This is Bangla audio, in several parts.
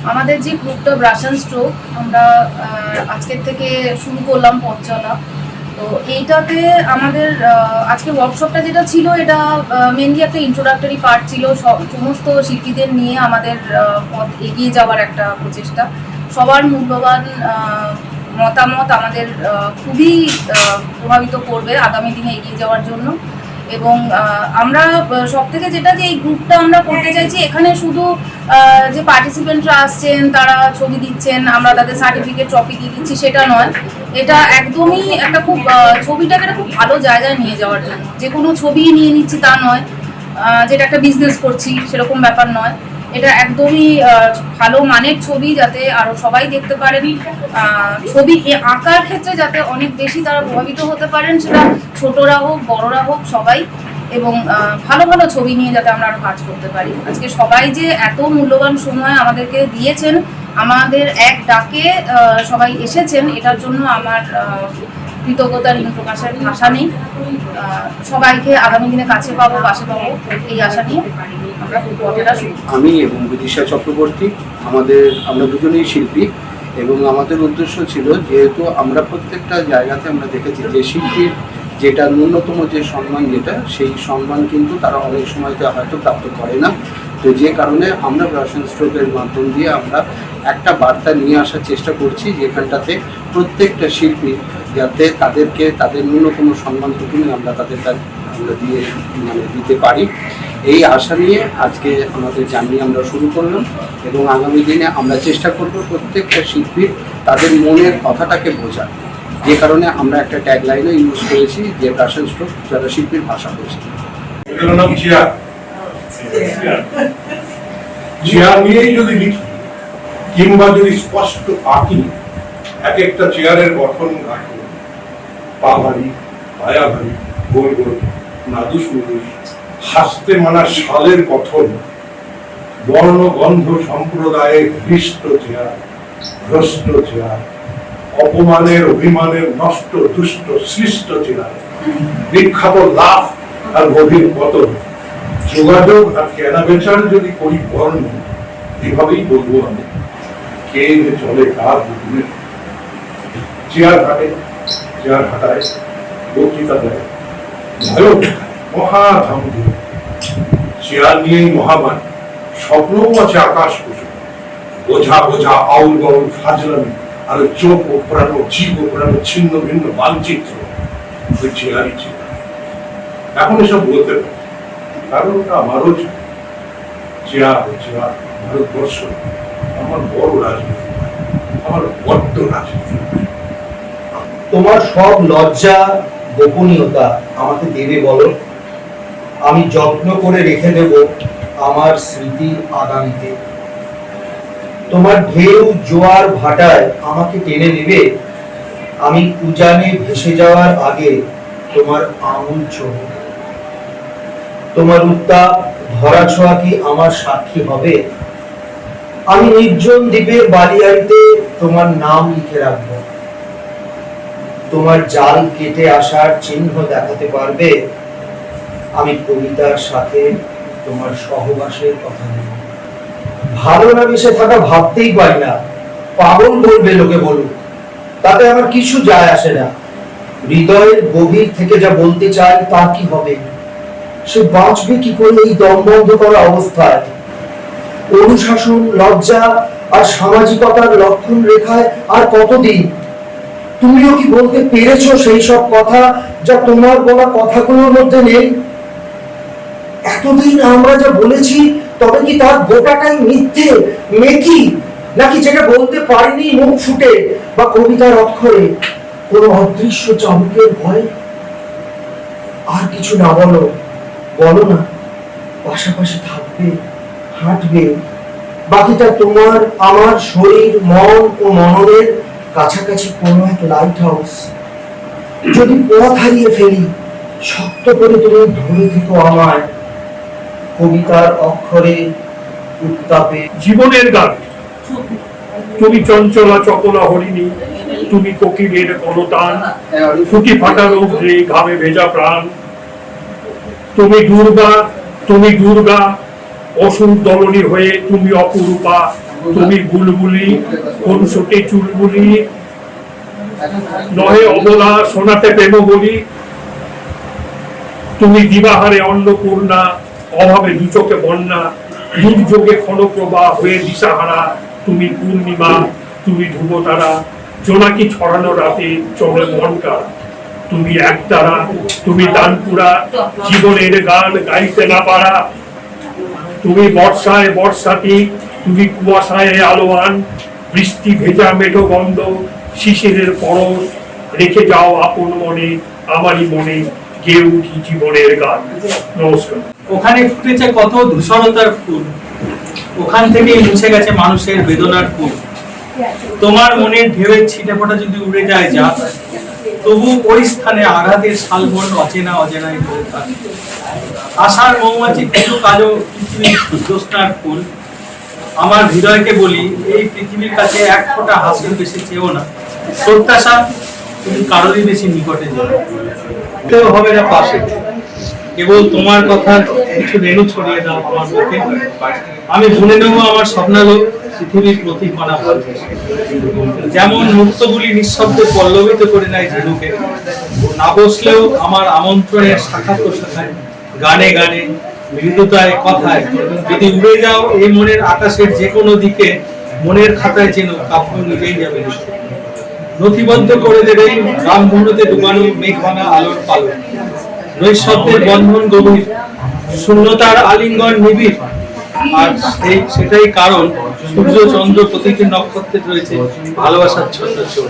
আমাদের যে গ্রুপটা ব্রাশ অ্যান্ড স্ট্রোক আমরা আজকের থেকে শুরু করলাম পথ চলা। তো এইটাতে আমাদের আজকে ওয়ার্কশপটা যেটা ছিল এটা মেনলি একটা ইন্ট্রোডাক্টরি পার্ট ছিল, সমস্ত শিল্পীদের নিয়ে আমাদের পথ এগিয়ে যাওয়ার একটা প্রচেষ্টা। সবার মূল্যবান মতামত আমাদের খুবই প্রভাবিত করবে আগামী দিনে এগিয়ে যাওয়ার জন্য। এবং আমরা সব থেকে যেটা যে এই গ্রুপটা আমরা করতে চাইছি, এখানে শুধু যে পার্টিসিপেন্টরা আসছেন তারা ছবি দিচ্ছেন, আমরা তাদের সার্টিফিকেট ট্রফি দিয়ে দিচ্ছি সেটা নয়। এটা একদমই একটা খুব ছবিটাকে একটা খুব ভালো জায়গায় নিয়ে যাওয়ার জন্য। যে কোনো ছবি নিয়ে নিচ্ছি তা নয়, যেটা একটা বিজনেস করছি সেরকম ব্যাপার নয়। এটা একদমই ভালো মানের ছবি, যাতে আরো সবাই দেখতে পারেন। ছবি আঁকার ক্ষেত্রে যাতে অনেক বেশি তারা প্রভাবিত হতে পারেন, সেটা ছোটরা হোক বড়রা হোক সবাই। এবং ভালো ভালো ছবি নিয়ে যাতে আমরা আরো কাজ করতে পারি। আজকে সবাই যে এত মূল্যবান সময় আমাদেরকে দিয়েছেন, আমাদের এক ডাকে সবাই এসেছেন, এটার জন্য আমার কৃতজ্ঞতার প্রকাশের ভাষা নেই। সবাইকে আগামী দিনে কাছে পাবো, পাশে পাবো, এই আশা নিয়ে আমরা পথটা শুরু। আমি এবং বিদিশা চক্রবর্তী আমরা দুজনেই শিল্পী, এবং আমাদের উদ্দেশ্য ছিল, যেহেতু আমরা প্রত্যেকটা জায়গাতে আমরা দেখেছি যে শিল্পীর যেটা ন্যূনতম যে সম্মান, যেটা সেই সম্মান কিন্তু তারা অনেক সময়তে হয়তো প্রাপ্ত করে না। তো যে কারণে আমরা ব্রাশ অ্যান্ড স্ট্রোকের মাধ্যম দিয়ে আমরা একটা বার্তা নিয়ে আসার চেষ্টা করছি, যেখানটাতে প্রত্যেকটা শিল্পী যাতে তাদের ন্যূনতম সম্মানটুকুনি আমরা দিতে পারি, এই আশা নিয়ে আজকে আমাদের জার্নি আমরা শুরু করলাম। এবং আগামী দিনে আমরা চেষ্টা করব প্রত্যেকটা শিল্পীর তাদের মনের কথাটাকে বোঝার, যে কারণে আমরা একটা ট্যাগলাইনও ইউজ করেছি, যে ব্রাশ অ্যান্ড স্ট্রোক যারা শিল্পীর ভাষা বোঝে। চেয়ার নিয়েই যদি লিখি কিংবা যদি স্পষ্ট আঁকি, এক একটা চেয়ারের গঠন আঁকি, পা ভারী, পায়া ভারী, গোল গোল, নাদুস নুদুস, হাসতে মানা শালের গঠন, বর্ণ গন্ধ সম্প্রদায়ের হৃষ্ট চেয়ার, ভ্রষ্ট চেয়ার, অপমানের অভিমানের নষ্ট দুষ্ট সৃষ্ট চেয়ার, বিখ্যাত লাভ আর গভীর পতন, যোগাযোগ আর কেনা বেচার যদি করি বর্ণ, এভাবেই বলবো আমি কে চলে কার বুঝবে। চেয়ার হাঁটে, চেয়ার হাঁটায়, বক্তৃতা দেয়, ভয় মহাধাম দিয়ে, চেয়ার নিয়েই মহামান, স্বপ্নও আছে আকাশ কুসুম, বোঝা বোঝা আউল বাউল ফাজলামি, আর চোখ ওপরানো জীব ওপরানো ছিন্ন ভিন্ন মানচিত্র, ওই চেয়ারই চেয়ার। এখন এসব বলতে পারি কারণ ওটা আমারও চেয়ার চেয়ার। ভারতবর্ষ আমার বড় রাজনীতি, আমার বড্ড রাজনীতি। তোমার সব লজ্জা গোপনীয়তা আমাকে দেবে বলো, আমি যত্ন করে রেখে দেব আমার স্মৃতি আগামীতে। তোমার ঢেউ জোয়ার ভাটায় আমাকে টেনে নেবে, আমি উজানে ভেসে যাওয়ার আগে তোমার আঙুল চোখ। তোমার উত্তাপ ধরা ছোঁয়া কি আমার সাক্ষী হবে? আমি নির্জন দ্বীপের বালিয়াড়িতে তোমার নাম লিখে রাখবো। তোমার জাল কেটে আসার চিহ্ন দেখাতে পারবে, আমি কবিতার সাথে তোমার সহবাসের কথা নেব। ভালো না বেসে থাকা ভাবতেই পারি না, পাগল বলবে লোকে বলুক, তাতে আমার কিছু যায় আসে না। হৃদয়ের গভীর থেকে যা বলতে চাই তা কি হবে? সে বাঁচবে কি করে এই দম বন্ধ করা অবস্থায়? অনুশাসন, লজ্জা আর সামাজিকতার লক্ষণ রেখায় আর কতদিন? তুমিও কি বলতে পেরেছো সেই সব কথা যা তোমার বলা কথাগুলোর মধ্যে নেই? এতদিন আমরা যা বলেছি, তবে কি তার গোটাটাই মিথ্যে মেকি, নাকি যেটা বলতে পারিনি মুখ ফুটে বা কবিতার অক্ষরে কোনো অদৃশ্য চাবুকের ভয়? আর কিছু না বলো, বলো না, পাশাপাশি থাকবে, হাঁটবে, বাকিটা তোমার আমার শরীর মন ও মননের কাছাকাছি কোনো এক লাইট হাউস। যদি পথ হারিয়ে ফেলি, শক্ত করে তুমি ধরে থেকো আমায়, কবিতার অক্ষরে উত্তাপে। জীবনের গান তুমি চঞ্চলা চপলা হরিণী, তুমি কোকিলের কলতান, ফুটি ফাটা রৌদ্রে ঘামে ভেজা প্রাণ। তুমি দুর্গা, তুমি দুর্গা, অসুর দলনী হয়ে তুমি অপরূপা, তুমি বুলবুলি কোন ছোটে চুলবুলি, নহে অবলা শোনাতে প্রেম বলি, তুমি দিবাহারে অন্নপূর্ণা, অভাবে দু চোখে বন্যা, দুর্যোগে ক্ষণপ্রভা হয়ে দিশাহারা, তুমি পূর্ণিমা, তুমি ধ্রুবতারা, জোনাকি ছড়ানো রাতে চলে মনকা, তুমি একতারা, তুমি তানপুরা, জীবনের গান গাইতে না পারা, তুমি বর্ষায় বর্ষাতি, তুমি কুয়াশায় আলোয়ান, বৃষ্টি ভেজা মেঠো গন্ধ, শিশিরের পরশ, রেখে যাও আপন মনে, আমারই মনে গেয়ে উঠি জীবনের গান। নমস্কার। ওখানে ফুটেছে কত ধূসরতার ফুল, ওখান থেকেই মুছে গেছে মানুষের বেদনার ফুল। তোমার মনের ঢেউয়ের ছিটে ফোঁটা যদি উড়ে যায় যা, তবু ওই স্থানে আঘাতের শালবন অচেনা অজেনাই পড়ে থাকে। আশার মৌমাছি কিছু কালো পৃথিবীর জ্যোৎস্নার ফুল। আমার হৃদয়কে বলি, এই পৃথিবীর কাছে এক ফোঁটা হাসির বেশি চেয়েও না, প্রত্যাশা তুমি কারোরই বেশি নিকটে যেও হবে না পাশে। কেবল তোমার কথা কিছু রেণু ছড়িয়ে দাও আমার মুখে, আমি শুনে নেব আমার স্বপ্নালো পৃথিবীর প্রতি কণা ভালবে। যেমন মুক্তগুলি নিঃশব্দে পল্লবিত করে নেয় ঝিনুকে, না বসলেও আমার আমন্ত্রণের শাখা প্রশাখায়, গানে গানে, মৃদুতায়, কথায় যদি উড়ে যাও এই মনের আকাশের যে কোনো দিকে, মনের খাতায় যেন কাব্য নিজেই যাবে। নথিবদ্ধ করে দেবে রামধনুতে ডুবানো মেঘ ভাঙা আলোর পালক। নৈশব্দের বন্ধন গভীর, শূন্যতার আলিঙ্গন নিবিড়, আর সেটাই কারণ সূর্য চন্দ্র প্রতিটি নক্ষত্রে রয়েছে ভালোবাসার ছন্দ চোখ।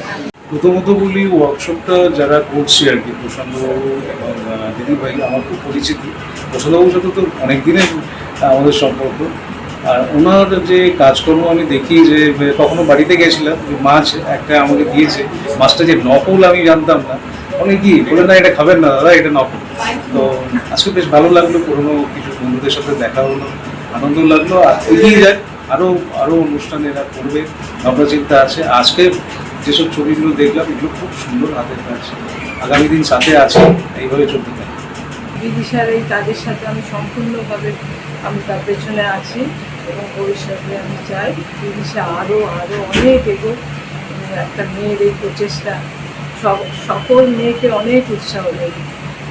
প্রথমত বলি, ওয়ার্কশপটা যারা করছে আর কি, প্রশান্তবাবু এবং দিদিভাই আমার খুব পরিচিতি। প্রশান্তবাবুর সাথে তো অনেক দিনের আমাদের সম্পর্ক, আর ওনার যে কাজকর্ম আমি দেখি যে কখনো বাড়িতে গেছিলাম, যে মাছ একটা আমাকে দিয়েছে, মাছটা যে নকল আমি জানতাম না, অনেক কি বলে না এটা খাবেন না দাদা, এটা নকল। তো আজকে বেশ ভালো লাগলো, পুরোনো কিছু বন্ধুদের সাথে দেখা হলো, আনন্দ লাগলো। আর এগিয়ে যায়, আরও অনুষ্ঠান এরা করবে ভাবনা চিন্তা আছে। আজকে যেসব ছবিগুলো দেখলাম এগুলো খুব সুন্দর হাতের কাজ, আগামী দিন সাথে আছে, এইভাবে চলতে থাকে। বিদিশার এই কাজের সাথে আমি সম্পূর্ণভাবে আমি তার পেছনে আছি এবং ভবিষ্যতে আমি চাই বিদিশা আরও অনেক এগোক। একটা মেয়ের এই প্রচেষ্টা সকল মেয়েকে অনেক উৎসাহ দেবে,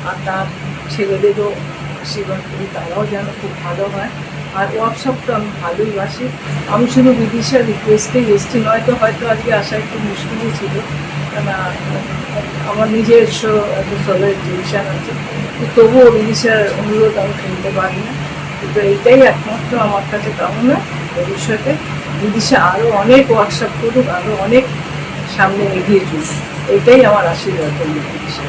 আর তার ছেলেদেরও আশীর্বাদ করি তারাও যেন খুব ভালো হয়। আর ওয়ার্কশপটা আমি ভালোই বাসি। আমি শুধু বিদিশার রিকোয়েস্টেই এসছি, নয়তো হয়তো আজকে আসা একটু মুশকিলই ছিল, কেন আমার নিজস্ব একটা সোলার ডিভিশন আছে, তবুও বিদিশার অনুরোধ আমি ফেলতে পারি না। কিন্তু এইটাই একমাত্র আমার কাছে কামনা, ভবিষ্যতে বিদিশা আরও অনেক ওয়ার্কশপ করুক, আরও অনেক সামনে এগিয়ে চলুক, এটাই আমার আশীর্বাদ বিদিশা।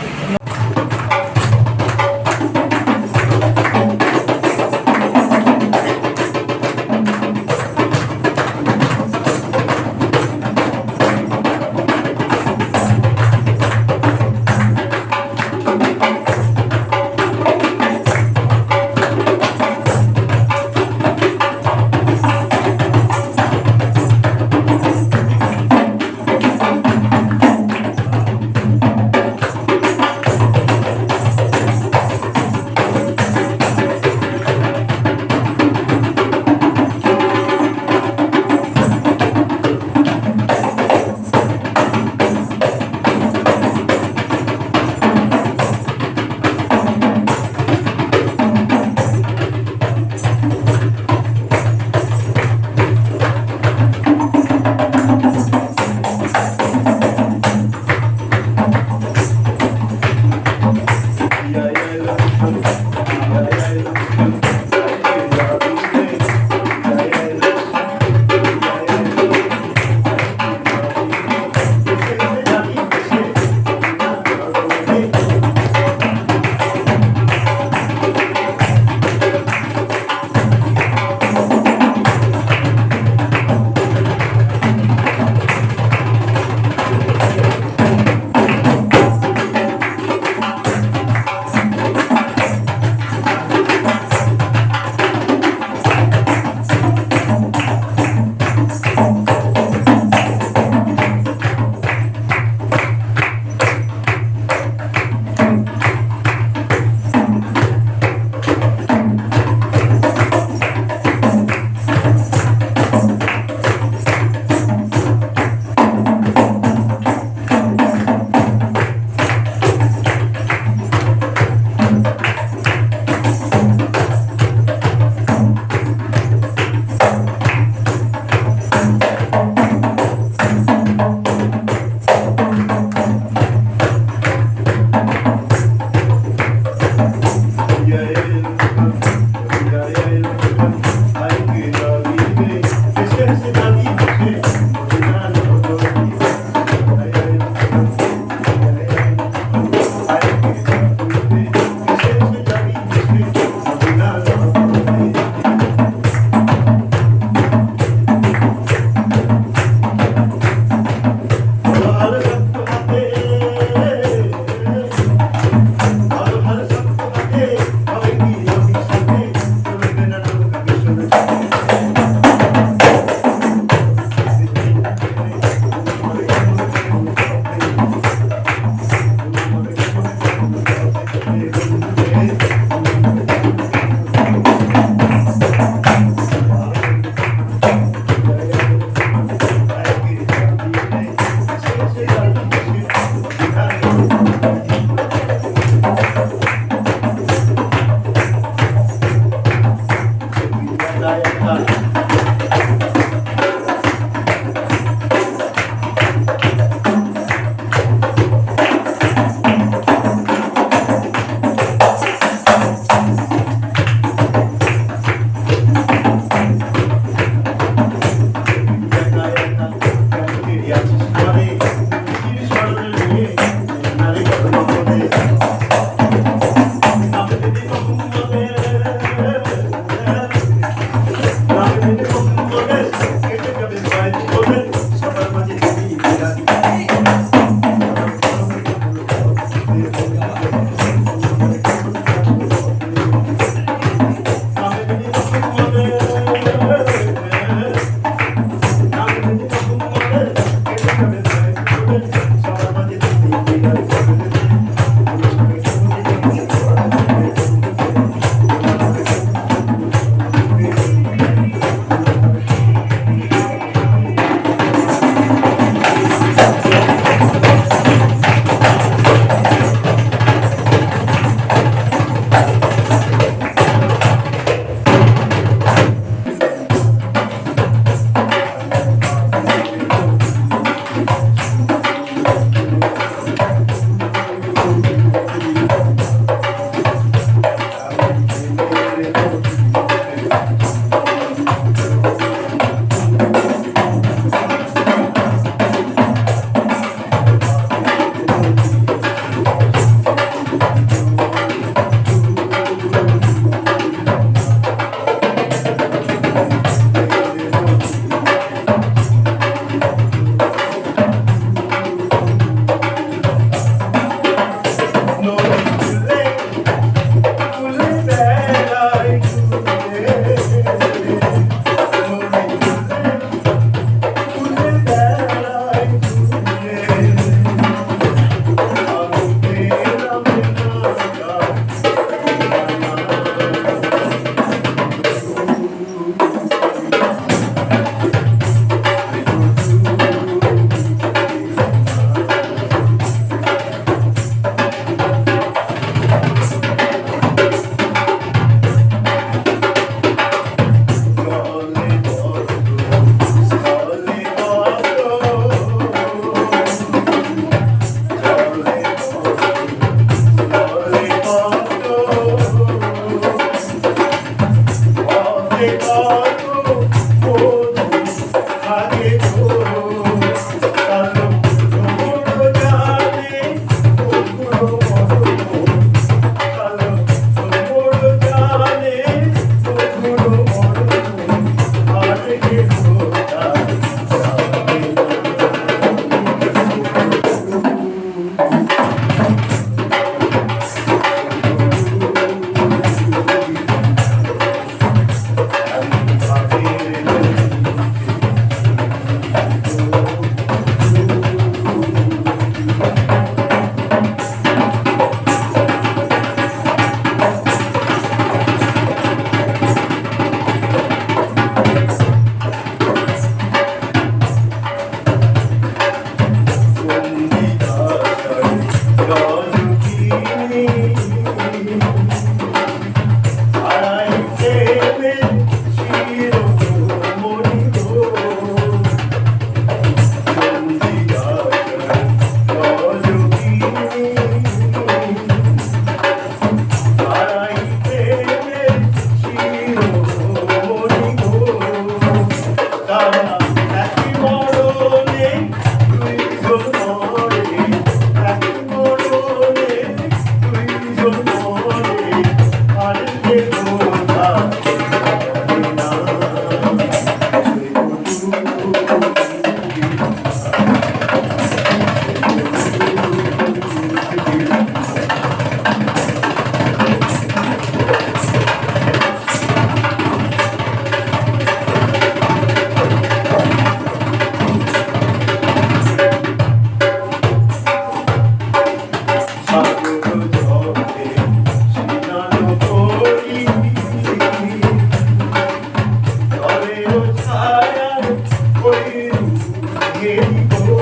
ঘেরি গো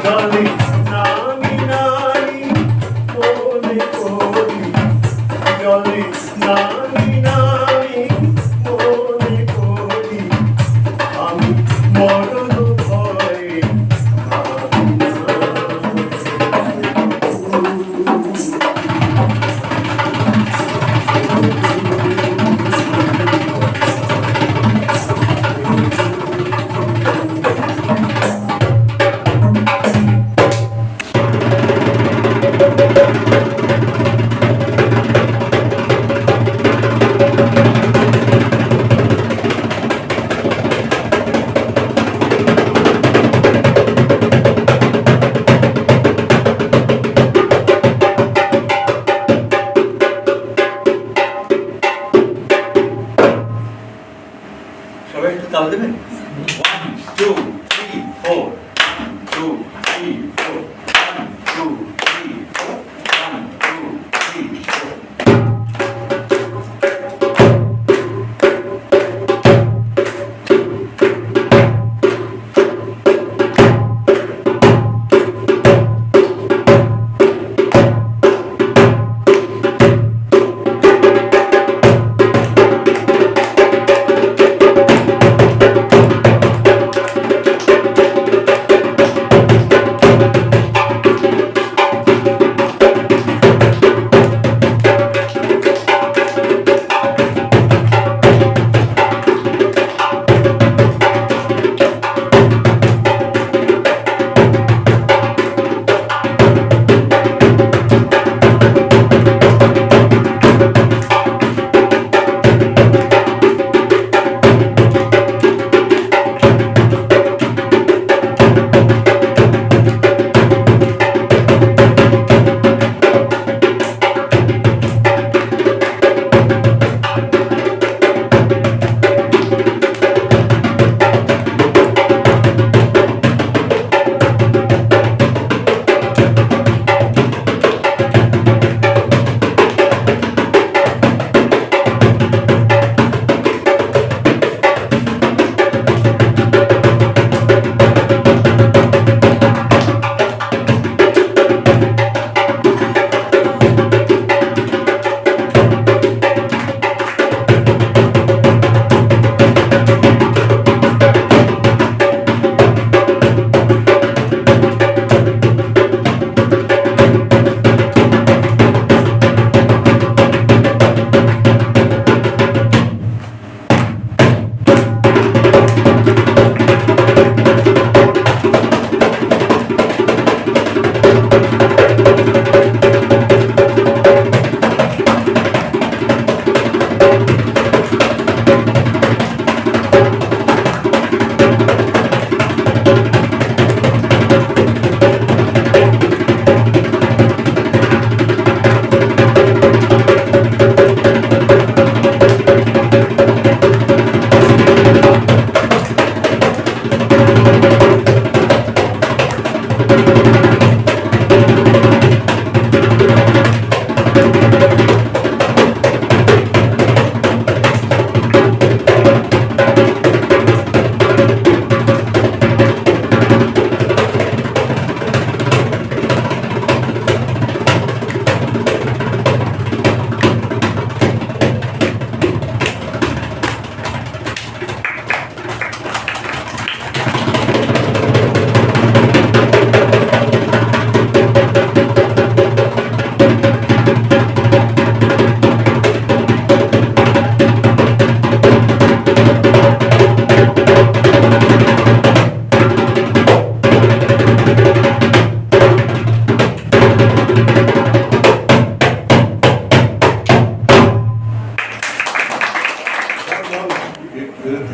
জলে নামি নামি মনে করি জলে নামি নামি মনে করি আমি মরণ ভয়ে ভাবি না। সবাই একটু তাল দেবেন 1 2 3 4 1 2 3 4 1 2 3 4 1 2 3 4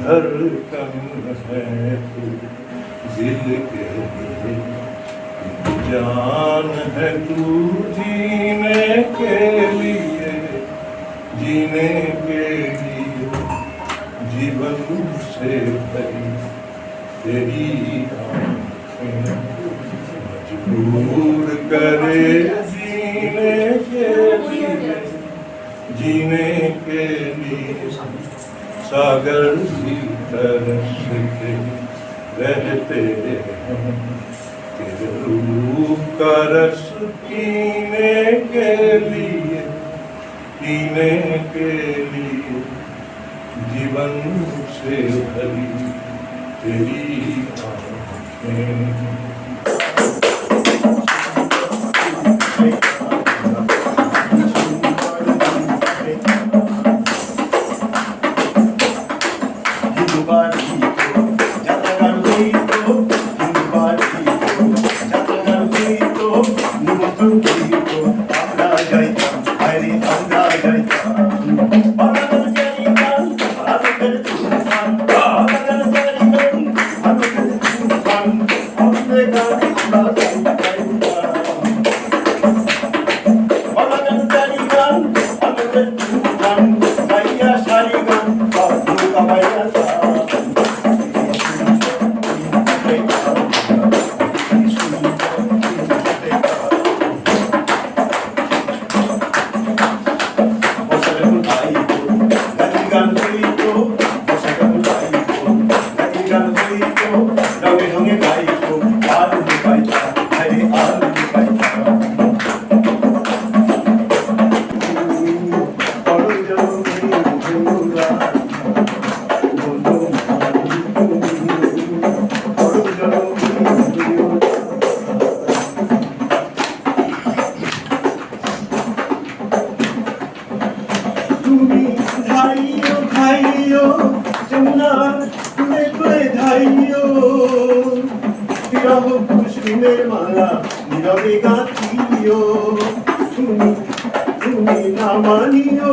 धड़कन है तू दिल के लिए, जान है तू जीने के लिए, जीने के लिए जीवन से भरी तेरी आँखें मजबूर करे जीने के लिए, जीने के लिए सागर भी तरसते रहते हैं तेरे रूप का रस पीने के लिए जीवन से भरी तेरी आँखें। মালা নীরবে গাথিও তুমি না মানিও